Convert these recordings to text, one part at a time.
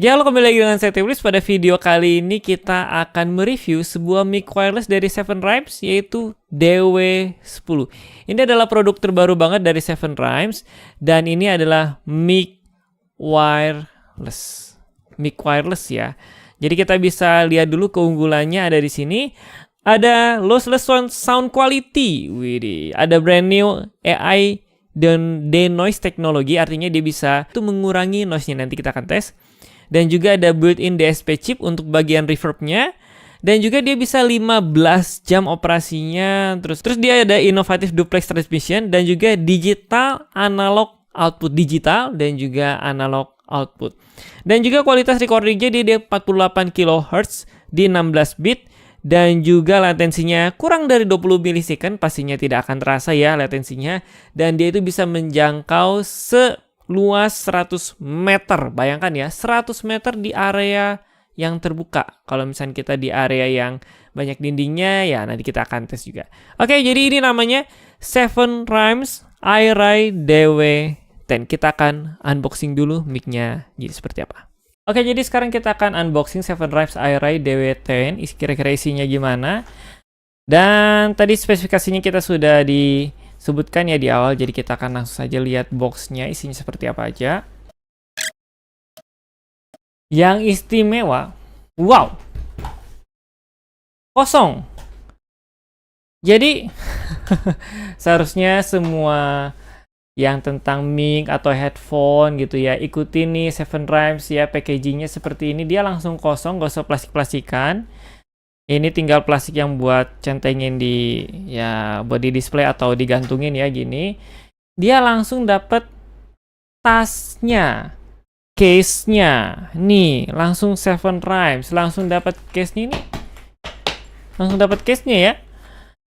Ya, halo, kembali lagi dengan saya Tiblis. Pada video kali ini kita akan mereview sebuah mic wireless dari Seven Rhymes, yaitu DW10. Ini adalah produk terbaru banget dari Seven Rhymes, dan ini adalah mic wireless. Mic wireless ya. Jadi kita bisa lihat dulu keunggulannya ada di sini. Ada lossless sound quality. Widih, ada brand new AI dan denoise teknologi, artinya dia bisa tuh mengurangi noise-nya. Nanti kita akan tes. Dan juga ada built-in DSP chip untuk bagian reverb-nya. Dan juga dia bisa 15 jam operasinya. Terus dia ada inovatif duplex transmission dan juga digital analog output digital dan juga analog output. Dan juga kualitas recordingnya dia 48 kHz di 16 bit. Dan juga latensinya kurang dari 20 milisecond, pastinya tidak akan terasa ya latensinya. Dan dia itu bisa menjangkau luas 100 meter. Bayangkan ya, 100 meter di area yang terbuka. Kalau misalnya kita di area yang banyak dindingnya, ya nanti kita akan tes juga. Oke, jadi ini namanya Seven Rhymes iRay DW10. Kita akan unboxing dulu mic-nya, jadi seperti apa. Oke, jadi sekarang kita akan unboxing Seven Rhymes iRay DW10. Kira-kira isinya gimana. Dan tadi spesifikasinya kita sudah disebutkan ya di awal, jadi kita akan langsung saja lihat boxnya isinya seperti apa aja. Yang istimewa, wow, kosong. Jadi seharusnya semua yang tentang mic atau headphone gitu ya, ikuti nih Seven Rhymes ya, packagingnya seperti ini. Dia langsung kosong, gak usah plastik-plastikan. Ini tinggal plastik yang buat centengin di ya body display atau digantungin ya gini. Dia langsung dapat tasnya, case-nya. Nih, langsung Seven Rhymes, langsung dapat case-nya ini. Langsung dapat case-nya ya.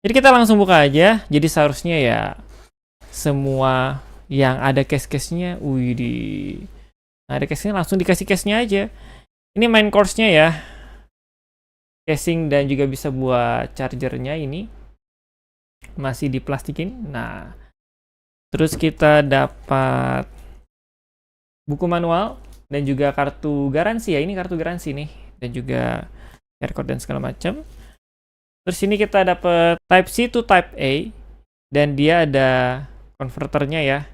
Jadi kita langsung buka aja. Jadi seharusnya ya semua yang ada case-case-nya, widih. Ada case-nya, langsung dikasih case-nya aja. Ini main course-nya ya. Casing dan juga bisa buat chargernya ini masih diplastikin. Nah, terus kita dapat buku manual dan juga kartu garansi ya. Ini kartu garansi nih, dan juga record dan segala macam. Terus ini kita dapat Type C to Type A, dan dia ada konverternya ya.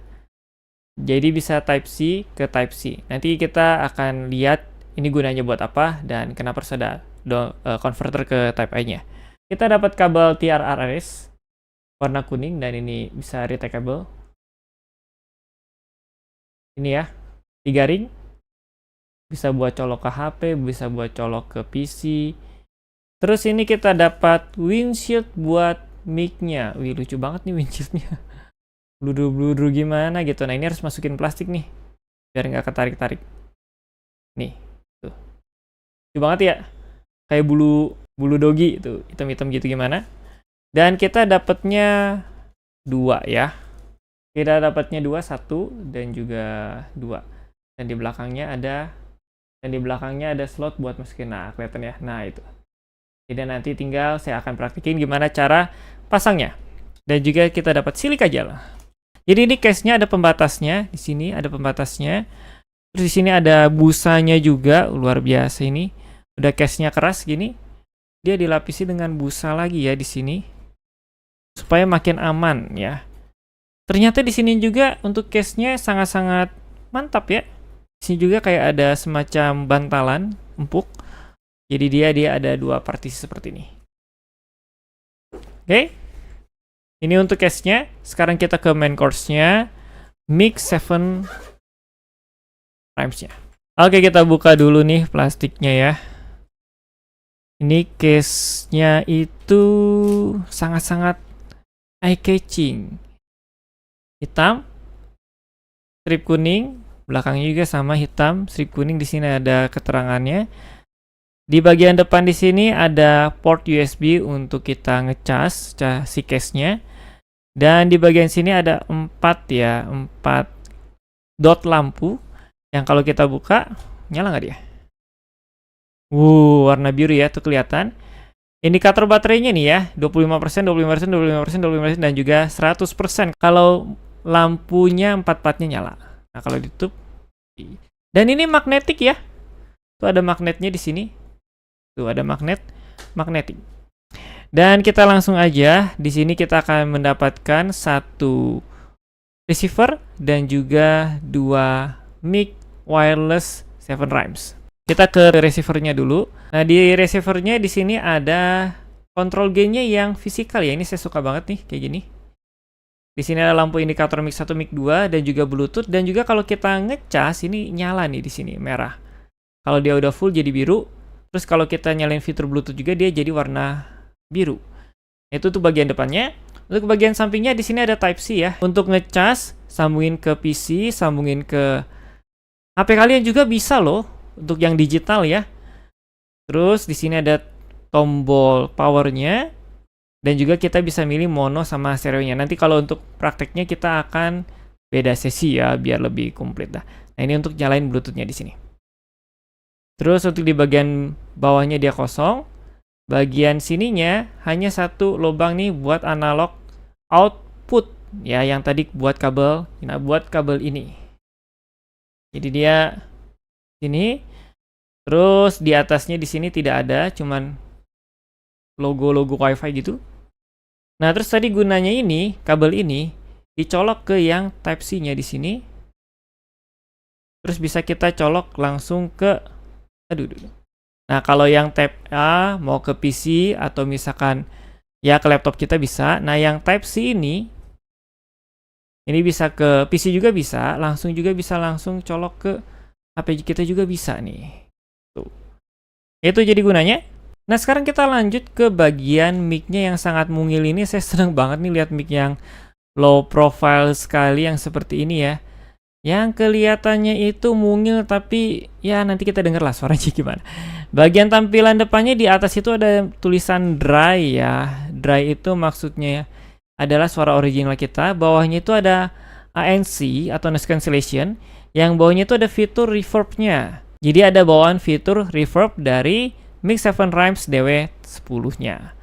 Jadi bisa Type C ke Type C. Nanti kita akan lihat ini gunanya buat apa dan kenapa harus ada converter ke Type A-nya. Kita dapat kabel TRRS warna kuning dan ini bisa retractable. Ini ya, 3 ring. Bisa buat colok ke HP, bisa buat colok ke PC. Terus ini kita dapat windshield buat mic-nya. Wih, lucu banget nih windshield-nya. Bludur-bludur gimana gitu. Nah, ini harus masukin plastik nih biar nggak ketarik-tarik. Nih, tuh. Lucu banget ya. Kayak bulu dogi itu, hitam-hitam gitu gimana. Dan kita dapatnya 2 ya. Kita dapatnya 2, 1 dan juga 2. Dan di belakangnya ada slot buat masukin. Nah, kelihatan ya. Nah, itu. Jadi nanti tinggal saya akan praktikin gimana cara pasangnya. Dan juga kita dapat silika gel. Jadi ini case-nya ada pembatasnya, di sini ada pembatasnya. Terus di sini ada busanya juga, luar biasa ini. Udah case-nya keras gini. Dia dilapisi dengan busa lagi ya di sini. Supaya makin aman ya. Ternyata di sini juga untuk case-nya sangat-sangat mantap ya. Di sini juga kayak ada semacam bantalan empuk. Jadi dia ada 2 partisi seperti ini. Oke. Ini untuk case-nya. Sekarang kita ke main course-nya. Mic Seven Rhymes-nya. Oke, kita buka dulu nih plastiknya ya. Ini case-nya itu sangat-sangat eye-catching. Hitam, strip kuning, belakangnya juga sama hitam, strip kuning. Di sini ada keterangannya. Di bagian depan di sini ada port USB untuk kita ngecas si case-nya. Dan di bagian sini ada 4 dot lampu yang kalau kita buka nyala nggak dia? Warna biru ya, tuh kelihatan. Indikator baterainya nih ya, 25%, 25%, 25%, 25%, dan juga 100% kalau lampunya 4-4-nya nyala. Nah, kalau ditutup. Dan ini magnetik ya. Tuh ada magnetnya di sini. Tuh ada magnetic. Dan kita langsung aja di sini kita akan mendapatkan satu receiver dan juga dua mic wireless 7 Rhymes. Kita ke receivernya dulu. Nah, di receivernya di sini ada control gain-nya yang fisikal ya. Ini saya suka banget nih kayak gini. Di sini ada lampu indikator mic 1, mic 2 dan juga Bluetooth, dan juga kalau kita ngecas ini nyala nih di sini merah. Kalau dia udah full jadi biru. Terus kalau kita nyalain fitur Bluetooth juga dia jadi warna biru. Itu tuh bagian depannya. Untuk bagian sampingnya di sini ada Type-C ya. Untuk ngecas, sambungin ke PC, sambungin ke HP kalian juga bisa loh. Untuk yang digital ya. Terus di sini ada tombol powernya. Dan juga kita bisa milih mono sama stereonya. Nanti kalau untuk prakteknya kita akan beda sesi ya, biar lebih komplit dah. Nah, ini untuk nyalain Bluetooth-nya di sini. Terus untuk di bagian bawahnya dia kosong. Bagian sininya hanya satu lubang nih buat analog output ya, yang tadi buat kabel. Nah, buat kabel ini. Jadi dia sini. Terus di atasnya di sini tidak ada, cuman logo-logo WiFi gitu. Nah, terus tadi gunanya ini, kabel ini dicolok ke yang Type-C-nya di sini. Terus bisa kita colok langsung ke Nah, kalau yang Type A mau ke PC atau misalkan ya ke laptop kita bisa. Nah, yang Type-C ini bisa ke PC juga bisa, langsung juga bisa langsung colok ke HP kita juga bisa nih. Tuh. Itu jadi gunanya. Nah, sekarang kita lanjut ke bagian mic-nya yang sangat mungil ini. Saya seneng banget nih lihat mic yang low profile sekali yang seperti ini ya. Yang kelihatannya itu mungil, tapi ya nanti kita denger lah suaranya gimana. Bagian tampilan depannya di atas itu ada tulisan dry ya. Dry itu maksudnya adalah suara original kita. Bawahnya itu ada ANC atau noise cancellation. Yang bawahnya itu ada fitur reverb-nya. Jadi ada bawaan fitur reverb dari mic 7 Rhymes DW10-nya.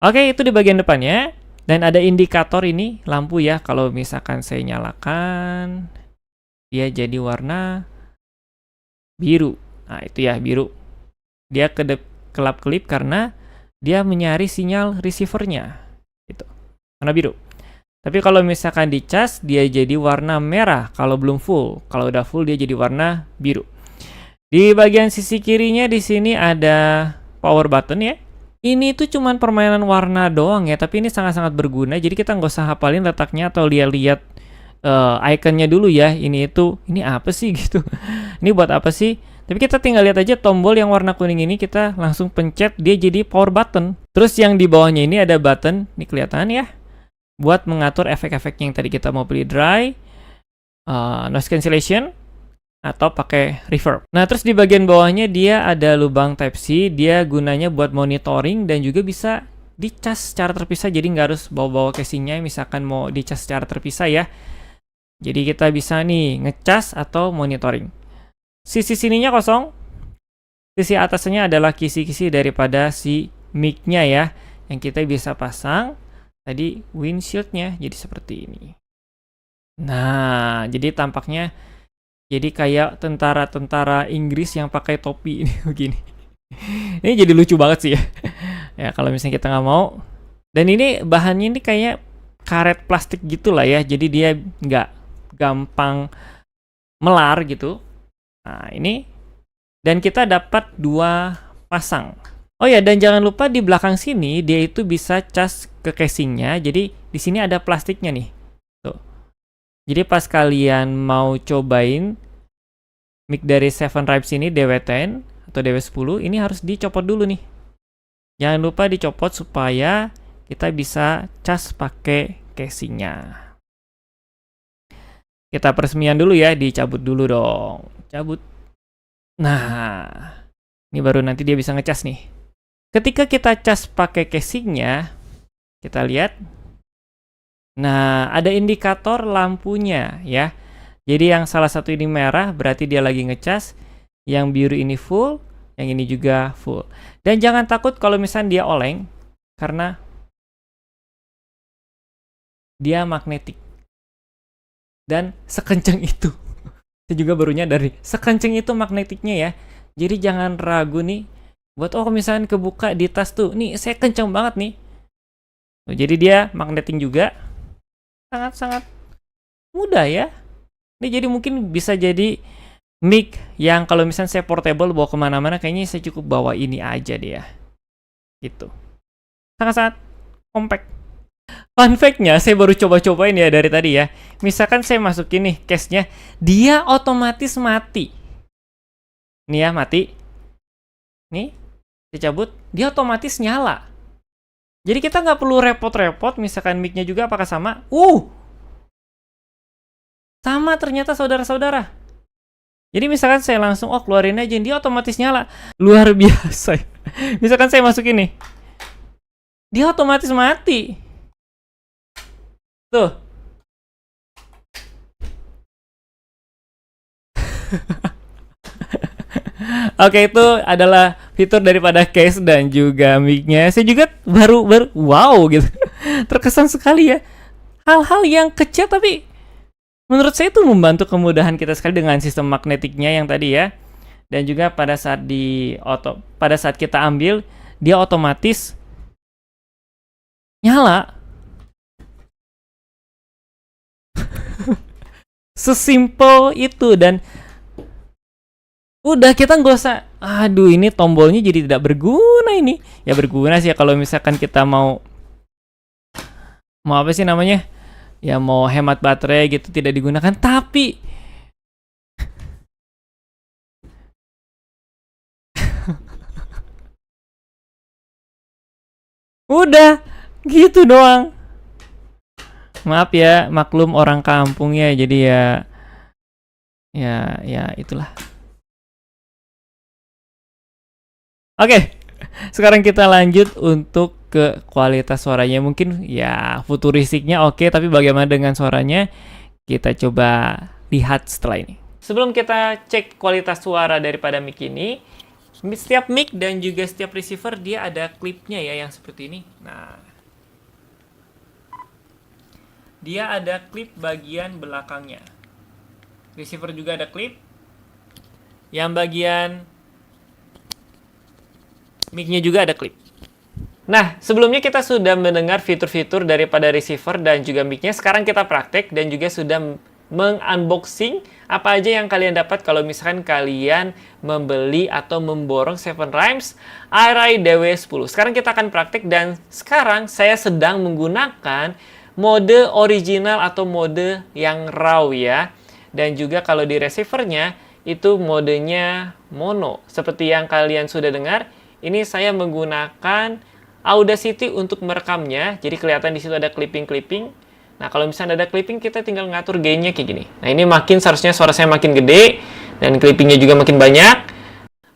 Oke, itu di bagian depannya. Dan ada indikator ini, lampu ya. Kalau misalkan saya nyalakan, dia jadi warna biru. Nah, itu ya, biru. Dia kelap-kelip karena dia menyari sinyal receivernya. Gitu. Warna biru. Tapi kalau misalkan dicas, dia jadi warna merah kalau belum full. Kalau udah full, dia jadi warna biru. Di bagian sisi kirinya di sini ada power button ya. Ini tuh cuman permainan warna doang ya, tapi ini sangat-sangat berguna. Jadi kita nggak usah hafalin letaknya atau lihat-lihat ikonnya dulu ya. Ini apa sih gitu. Ini buat apa sih? Tapi kita tinggal lihat aja tombol yang warna kuning ini, kita langsung pencet, dia jadi power button. Terus yang di bawahnya ini ada button, ini kelihatan ya, buat mengatur efek-efek yang tadi kita mau pilih dry, noise cancellation, atau pakai reverb. Nah, terus di bagian bawahnya dia ada lubang Type-C, dia gunanya buat monitoring dan juga bisa dicas secara terpisah, jadi nggak harus bawa-bawa casingnya misalkan mau dicas secara terpisah ya. Jadi kita bisa nih ngecas atau monitoring. Sisi sininya kosong. Sisi atasnya adalah kisi-kisi daripada si mic-nya ya, yang kita bisa pasang tadi windshield-nya jadi seperti ini. Nah, jadi tampaknya jadi kayak tentara-tentara Inggris yang pakai topi ini begini. Ini jadi lucu banget sih ya. Ya kalau misalnya kita nggak mau. Dan ini bahannya ini kayak karet plastik gitulah ya. Jadi dia nggak gampang melar gitu. Nah ini. Dan kita dapat 2 pasang. Oh ya, dan jangan lupa di belakang sini dia itu bisa cas ke casingnya. Jadi di sini ada plastiknya nih. Tuh. Jadi pas kalian mau cobain mic dari 7 Rhymes ini DW10 atau DW10, ini harus dicopot dulu nih. Jangan lupa dicopot supaya kita bisa cas pakai casingnya. Kita peresmian dulu ya, dicabut dulu dong. Cabut. Nah, ini baru nanti dia bisa ngecas nih. Ketika kita cas pakai casingnya, kita lihat. Nah, ada indikator lampunya ya. Jadi yang salah satu ini merah berarti dia lagi ngecas. Yang biru ini full, yang ini juga full. Dan jangan takut kalau misalnya dia oleng, karena dia magnetik. Dan sekenceng itu. Saya juga baru nyadar nih, sekenceng itu magnetiknya ya. Jadi jangan ragu nih buat misalnya kebuka di tas tuh. Nih, saya kenceng banget nih. Jadi dia magneting juga. Sangat-sangat mudah ya. Ini jadi mungkin bisa jadi mic yang kalau misalnya saya portable bawa kemana-mana, kayaknya saya cukup bawa ini aja deh ya. Gitu. Sangat-sangat compact. Fun fact-nya, saya baru coba-cobain ya dari tadi ya. Misalkan saya masukin nih case-nya, dia otomatis mati. Nih ya, mati. Nih, saya cabut, dia otomatis nyala. Jadi kita nggak perlu repot-repot, misalkan mic-nya juga apakah sama? Sama ternyata saudara-saudara. Jadi misalkan saya langsung, keluarin aja, dia otomatis nyala. Luar biasa. Misalkan saya masukin nih, dia otomatis mati. Tuh. Oke, itu adalah fitur daripada case dan juga mic-nya. Saya juga baru wow gitu. Terkesan sekali ya. Hal-hal yang kecil tapi menurut saya itu membantu kemudahan kita sekali dengan sistem magnetiknya yang tadi ya. Dan juga pada saat pada saat kita ambil, dia otomatis nyala. Sesimpel itu, dan udah kita nggak usah, aduh ini tombolnya jadi tidak berguna ini. Ya berguna sih ya kalau misalkan kita mau apa sih namanya? Ya mau hemat baterai gitu tidak digunakan, tapi udah gitu doang. Maaf ya, maklum orang kampung ya, jadi ya itulah. Oke, sekarang kita lanjut untuk ke kualitas suaranya. Mungkin ya futuristiknya oke, tapi bagaimana dengan suaranya? Kita coba lihat setelah ini. Sebelum kita cek kualitas suara daripada mic ini, setiap mic dan juga setiap receiver dia ada klipnya ya yang seperti ini. Nah, dia ada klip bagian belakangnya. Receiver juga ada klip. Yang bagian mic-nya juga ada klip. Nah, sebelumnya kita sudah mendengar fitur-fitur daripada receiver dan juga mic-nya. Sekarang kita praktek dan juga sudah meng-unboxing apa aja yang kalian dapat kalau misalkan kalian membeli atau memborong Seven Rhymes Arai DW10. Sekarang kita akan praktek dan sekarang saya sedang menggunakan mode original atau mode yang raw ya. Dan juga kalau di receivernya itu modenya mono. Seperti yang kalian sudah dengar, ini saya menggunakan Audacity untuk merekamnya. Jadi kelihatan di situ ada clipping-clipping. Nah, kalau misalnya ada clipping, kita tinggal ngatur gain-nya kayak gini. Nah, ini seharusnya suara saya makin gede dan clipping-nya juga makin banyak.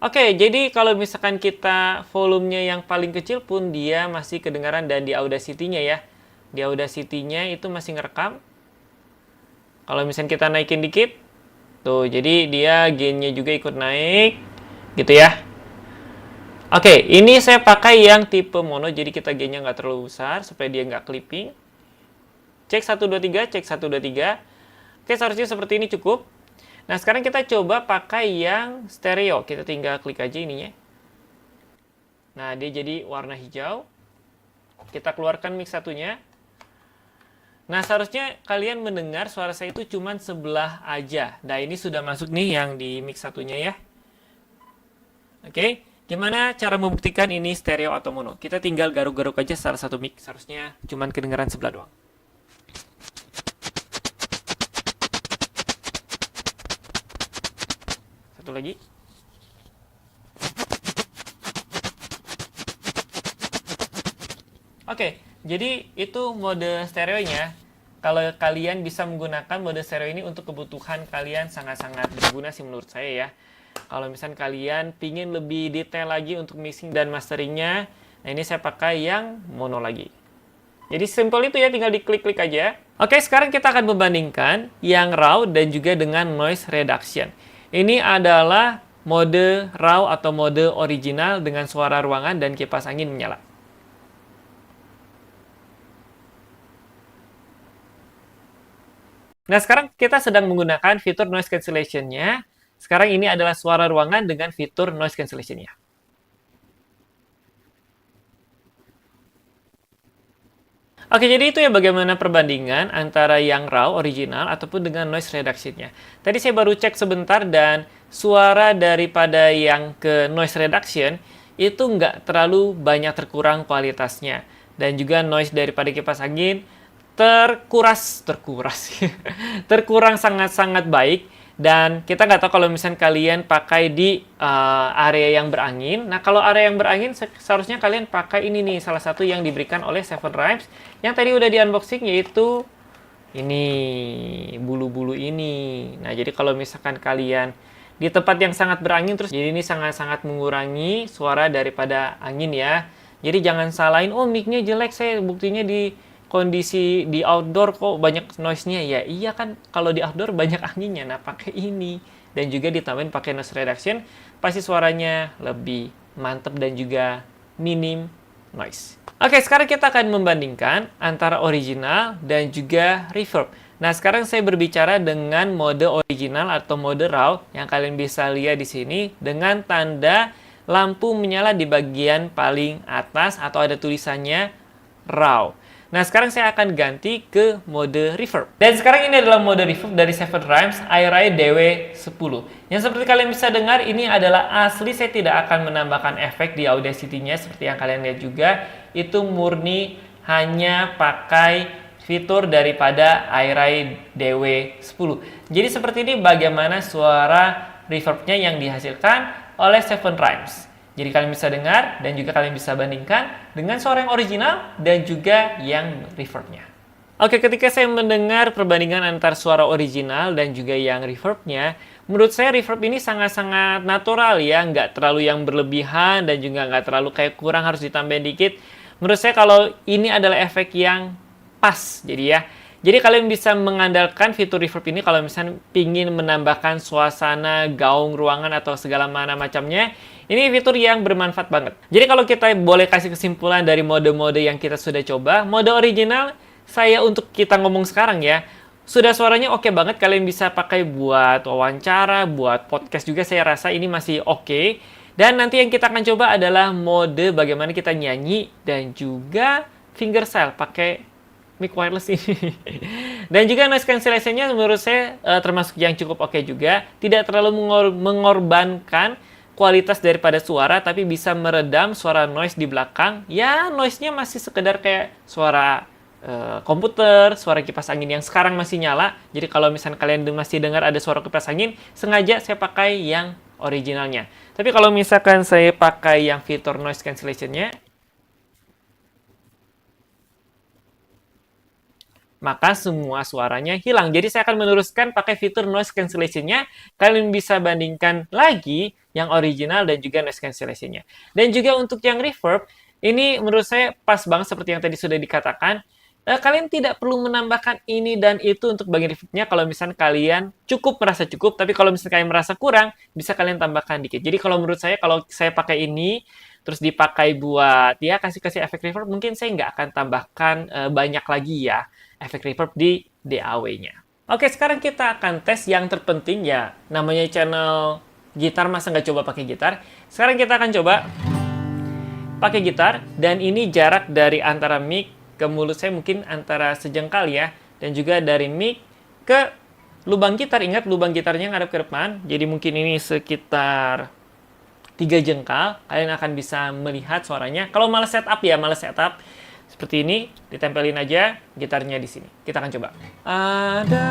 Oke, jadi kalau misalkan kita volumenya yang paling kecil pun dia masih kedengaran, dan di Audacity-nya ya. Di Audacity-nya itu masih ngerekam. Kalau misalnya kita naikin dikit, tuh, jadi dia gain-nya juga ikut naik, gitu ya. Oke, ini saya pakai yang tipe mono, jadi kita gain-nya nggak terlalu besar, supaya dia nggak clipping. Cek 1, 2, 3, cek 1, 2, 3. Oke, seharusnya seperti ini cukup. Nah, sekarang kita coba pakai yang stereo. Kita tinggal klik aja ininya. Nah, dia jadi warna hijau. Kita keluarkan mic satunya. Nah, seharusnya kalian mendengar suara saya itu cuma sebelah aja. Nah, ini sudah masuk nih yang di mic satunya ya. Oke, gimana cara membuktikan ini stereo atau mono? Kita tinggal garuk-garuk aja salah satu mic. Seharusnya cuma kedengaran sebelah doang. Satu lagi. Oke, jadi itu mode stereonya. Kalau kalian bisa menggunakan mode stereo ini untuk kebutuhan kalian, sangat-sangat berguna sih menurut saya ya. Kalau misalnya kalian pingin lebih detail lagi untuk mixing dan masteringnya, nah ini saya pakai yang mono lagi. Jadi simple itu ya, tinggal diklik-klik aja. Oke, sekarang kita akan membandingkan yang raw dan juga dengan noise reduction. Ini adalah mode raw atau mode original dengan suara ruangan dan kipas angin menyala. Nah, sekarang kita sedang menggunakan fitur noise cancellation-nya. Sekarang ini adalah suara ruangan dengan fitur noise cancellation-nya. Oke, jadi itu ya bagaimana perbandingan antara yang raw, original, ataupun dengan noise reduction-nya. Tadi saya baru cek sebentar dan suara daripada yang ke noise reduction itu nggak terlalu banyak terkurang kualitasnya. Dan juga noise daripada kipas angin terkurang sangat-sangat baik. Dan kita nggak tahu kalau misalnya kalian pakai di area yang berangin. Nah, kalau area yang berangin seharusnya kalian pakai ini nih, salah satu yang diberikan oleh Seven Rhymes yang tadi udah di unboxing, yaitu ini bulu-bulu ini. Nah, jadi kalau misalkan kalian di tempat yang sangat berangin terus, jadi ini sangat-sangat mengurangi suara daripada angin ya. Jadi jangan salahin, oh mic-nya jelek, saya buktinya di kondisi di outdoor kok banyak noise-nya. Ya iya kan, kalau di outdoor banyak anginnya. Nah, pakai ini dan juga ditambahin pakai noise reduction, pasti suaranya lebih mantep dan juga minim noise. Oke, sekarang kita akan membandingkan antara original dan juga reverb. Nah, sekarang saya berbicara dengan mode original atau mode raw yang kalian bisa lihat di sini dengan tanda lampu menyala di bagian paling atas atau ada tulisannya raw. Nah, sekarang saya akan ganti ke mode reverb. Dan sekarang ini adalah mode reverb dari Seven Rhymes iRay DW10. Yang seperti kalian bisa dengar, ini adalah asli, saya tidak akan menambahkan efek di Audacity-nya seperti yang kalian lihat juga. Itu murni hanya pakai fitur daripada iRay DW10. Jadi seperti ini bagaimana suara reverb-nya yang dihasilkan oleh Seven Rhymes. Jadi kalian bisa dengar dan juga kalian bisa bandingkan dengan suara yang original dan juga yang reverb-nya. Oke, ketika saya mendengar perbandingan antara suara original dan juga yang reverb-nya, menurut saya reverb ini sangat-sangat natural ya, nggak terlalu yang berlebihan dan juga nggak terlalu kayak kurang harus ditambahin dikit. Menurut saya kalau ini adalah efek yang pas, jadi ya. Jadi kalian bisa mengandalkan fitur reverb ini kalau misalnya ingin menambahkan suasana, gaung ruangan atau segala macamnya. Ini fitur yang bermanfaat banget. Jadi kalau kita boleh kasih kesimpulan dari mode-mode yang kita sudah coba, mode original saya untuk kita ngomong sekarang ya, sudah suaranya oke banget. Kalian bisa pakai buat wawancara, buat podcast juga saya rasa ini masih oke. Dan nanti yang kita akan coba adalah mode bagaimana kita nyanyi dan juga fingerstyle pakai mic wireless ini. Dan juga noise cancellation-nya menurut saya termasuk yang cukup oke juga. Tidak terlalu mengorbankan kualitas daripada suara, tapi bisa meredam suara noise di belakang. Ya, noise-nya masih sekedar kayak suara komputer, suara kipas angin yang sekarang masih nyala. Jadi kalau misalnya kalian masih dengar ada suara kipas angin, sengaja saya pakai yang originalnya. Tapi kalau misalkan saya pakai yang fitur noise cancellation-nya, maka semua suaranya hilang. Jadi saya akan meneruskan pakai fitur noise cancellation-nya. Kalian bisa bandingkan lagi yang original dan juga noise cancellation-nya. Dan juga untuk yang reverb, ini menurut saya pas banget seperti yang tadi sudah dikatakan. Kalian tidak perlu menambahkan ini dan itu untuk bagian reverb-nya kalau misalnya kalian merasa cukup. Tapi kalau misalnya kalian merasa kurang, bisa kalian tambahkan dikit. Jadi kalau menurut saya, kalau saya pakai ini, terus dipakai buat ya kasih efek reverb, mungkin saya nggak akan tambahkan banyak lagi ya efek reverb di DAW-nya. Oke, sekarang kita akan tes yang terpenting ya. Namanya channel gitar, masa nggak coba pakai gitar? Sekarang kita akan coba pakai gitar. Dan ini jarak dari antara mic ke mulut saya mungkin antara sejengkal ya. Dan juga dari mic ke lubang gitar. Ingat, lubang gitarnya ngadep ke depan. Jadi mungkin ini sekitar 3 jengkal. Kalian akan bisa melihat suaranya. Kalau males setup ya, seperti ini, ditempelin aja gitarnya di sini. Kita akan coba. Ada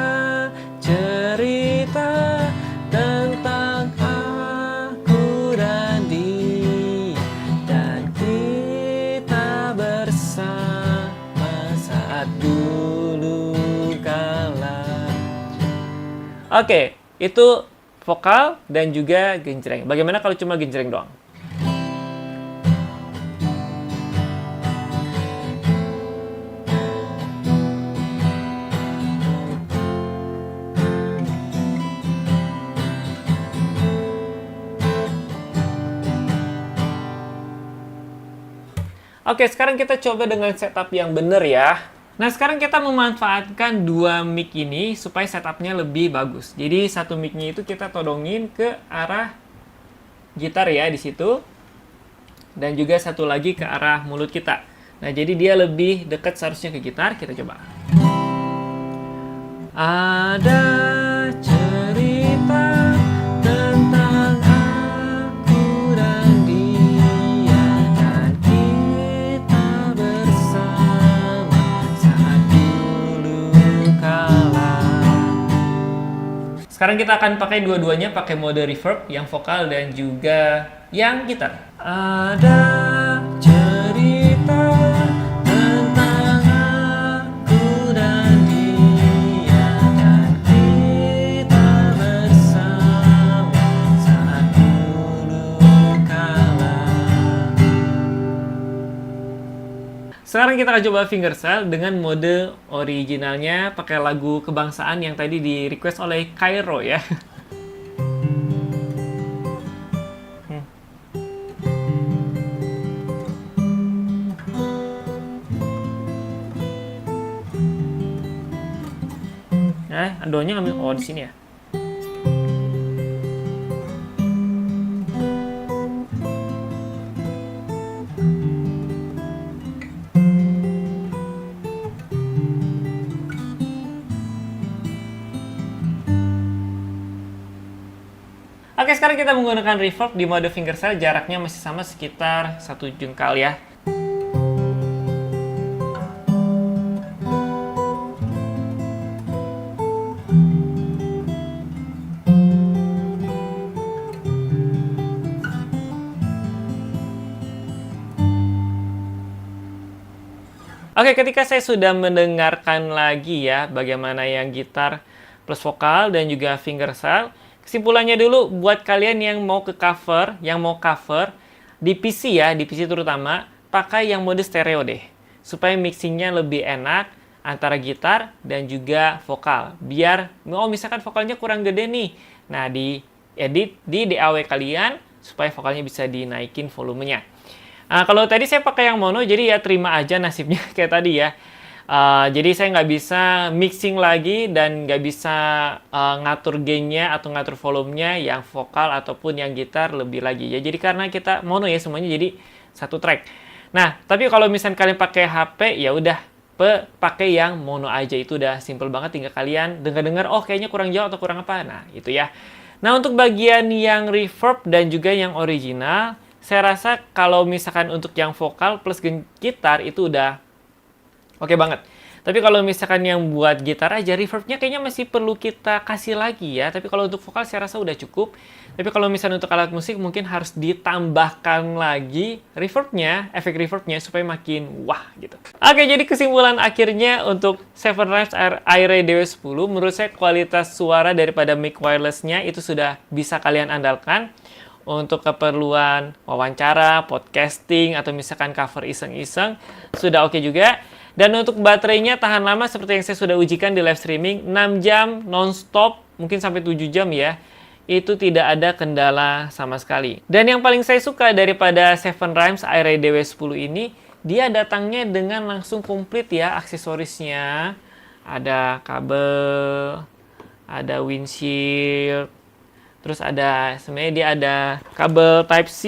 cerita tentang aku dan dia, dan kita bersama saat dulu kala. Oke, itu vokal dan juga genjreng. Bagaimana kalau cuma genjreng doang? Oke, sekarang kita coba dengan setup yang benar ya. Nah, sekarang kita memanfaatkan dua mic ini supaya setupnya lebih bagus. Jadi satu mic-nya itu kita todongin ke arah gitar ya di situ. Dan juga satu lagi ke arah mulut kita. Nah, jadi dia lebih dekat seharusnya ke gitar. Kita coba. Ada cerita tentang aku dan dia, dan kita bersama saat dulu kala. Sekarang kita akan pakai dua-duanya, pakai mode reverb yang vokal dan juga yang gitar. Ada cerita tentang aku dan dia, dan kita bersama saat dulu kala. Sekarang kita akan coba fingerstyle dengan mode originalnya, pakai lagu kebangsaan yang tadi di request oleh Cairo ya. Adonya ngambil di sini ya. Oke, sekarang kita menggunakan reverb di mode fingerstyle, jaraknya masih sama sekitar 1 jengkal ya. Oke, ketika saya sudah mendengarkan lagi ya bagaimana yang gitar plus vokal dan juga fingerstyle, kesimpulannya dulu buat kalian yang mau cover di PC ya, di PC terutama, pakai yang mode stereo deh. Supaya mixingnya lebih enak antara gitar dan juga vokal. Biar, misalkan vokalnya kurang gede nih, nah di edit di DAW kalian supaya vokalnya bisa dinaikin volumenya. Nah, kalau tadi saya pakai yang mono, jadi ya terima aja nasibnya kayak tadi ya. Jadi saya nggak bisa mixing lagi dan nggak bisa ngatur gain-nya atau ngatur volumenya yang vokal ataupun yang gitar lebih lagi ya. Jadi karena kita mono ya semuanya, jadi satu track. Nah, tapi kalau misalnya kalian pakai HP, ya udah pakai yang mono aja, itu udah simple banget. Tinggal kalian dengar-dengar, oh kayaknya kurang jauh atau kurang apa. Nah, itu ya. Nah, untuk bagian yang reverb dan juga yang original, saya rasa kalau misalkan untuk yang vokal plus gitar itu udah oke banget. Tapi kalau misalkan yang buat gitar aja, reverbnya kayaknya masih perlu kita kasih lagi ya. Tapi kalau untuk vokal saya rasa udah cukup. Tapi kalau misalnya untuk alat musik mungkin harus ditambahkan lagi reverbnya, efek reverbnya supaya makin wah gitu. Oke, jadi kesimpulan akhirnya untuk Seven Rhymes Aire DW10, menurut saya kualitas suara daripada mic wirelessnya itu sudah bisa kalian andalkan untuk keperluan wawancara, podcasting, atau misalkan cover iseng-iseng, sudah oke juga. Dan untuk baterainya tahan lama seperti yang saya sudah ujikan di live streaming, 6 jam non-stop, mungkin sampai 7 jam ya. Itu tidak ada kendala sama sekali. Dan yang paling saya suka daripada Seven Rhymes Aire DW10 ini, dia datangnya dengan langsung komplit ya aksesorisnya. Ada kabel, ada windshield, terus sebenarnya dia ada kabel Type-C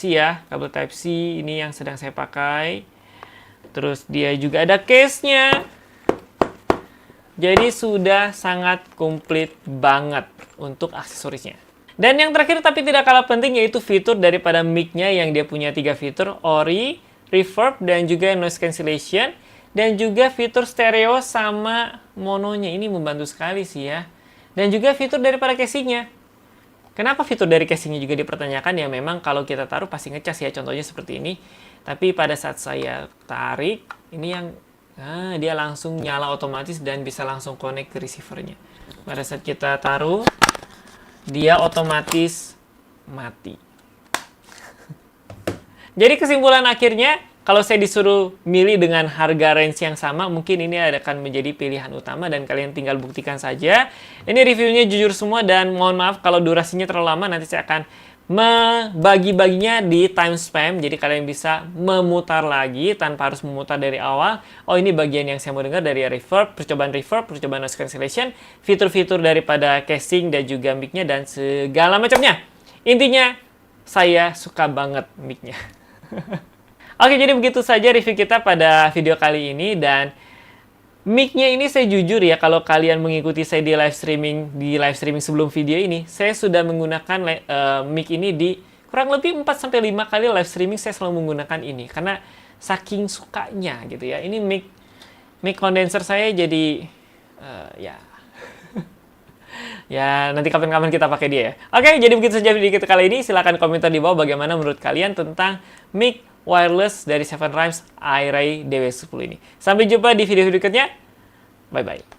ya, kabel Type-C ini yang sedang saya pakai. Terus dia juga ada case-nya. Jadi sudah sangat komplit banget untuk aksesorisnya. Dan yang terakhir tapi tidak kalah penting yaitu fitur daripada mic-nya yang dia punya 3 fitur, ori, reverb, dan juga noise cancellation. Dan juga fitur stereo sama mononya, ini membantu sekali sih ya. Dan juga fitur daripada casingnya. Kenapa fitur dari casingnya juga dipertanyakan? Ya memang kalau kita taruh pasti ngecas ya, contohnya seperti ini. Tapi pada saat saya tarik, ini yang dia langsung nyala otomatis dan bisa langsung connect ke receivernya. Pada saat kita taruh, dia otomatis mati. Jadi kesimpulan akhirnya, kalau saya disuruh milih dengan harga range yang sama, mungkin ini akan menjadi pilihan utama dan kalian tinggal buktikan saja. Ini reviewnya jujur semua dan mohon maaf kalau durasinya terlalu lama, nanti saya akan membagi-baginya di time span, jadi kalian bisa memutar lagi tanpa harus memutar dari awal. Oh, ini bagian yang saya mau dengar dari reverb, percobaan noise cancellation, fitur-fitur daripada casing dan juga mic-nya dan segala macamnya. Intinya, saya suka banget mic-nya. Oke, jadi begitu saja review kita pada video kali ini, dan mic-nya ini saya jujur ya, kalau kalian mengikuti saya di live streaming sebelum video ini, saya sudah menggunakan mic ini di kurang lebih 4-5 kali live streaming. Saya selalu menggunakan ini karena saking sukanya gitu ya. Ini mic condenser saya, jadi ya ya nanti kapan-kapan kita pakai dia ya. Oke, jadi begitu saja video kita kali ini. Silahkan komentar di bawah bagaimana menurut kalian tentang mic wireless dari Seven Rhymes iRay DW10 ini. Sampai jumpa di video berikutnya. Bye-bye.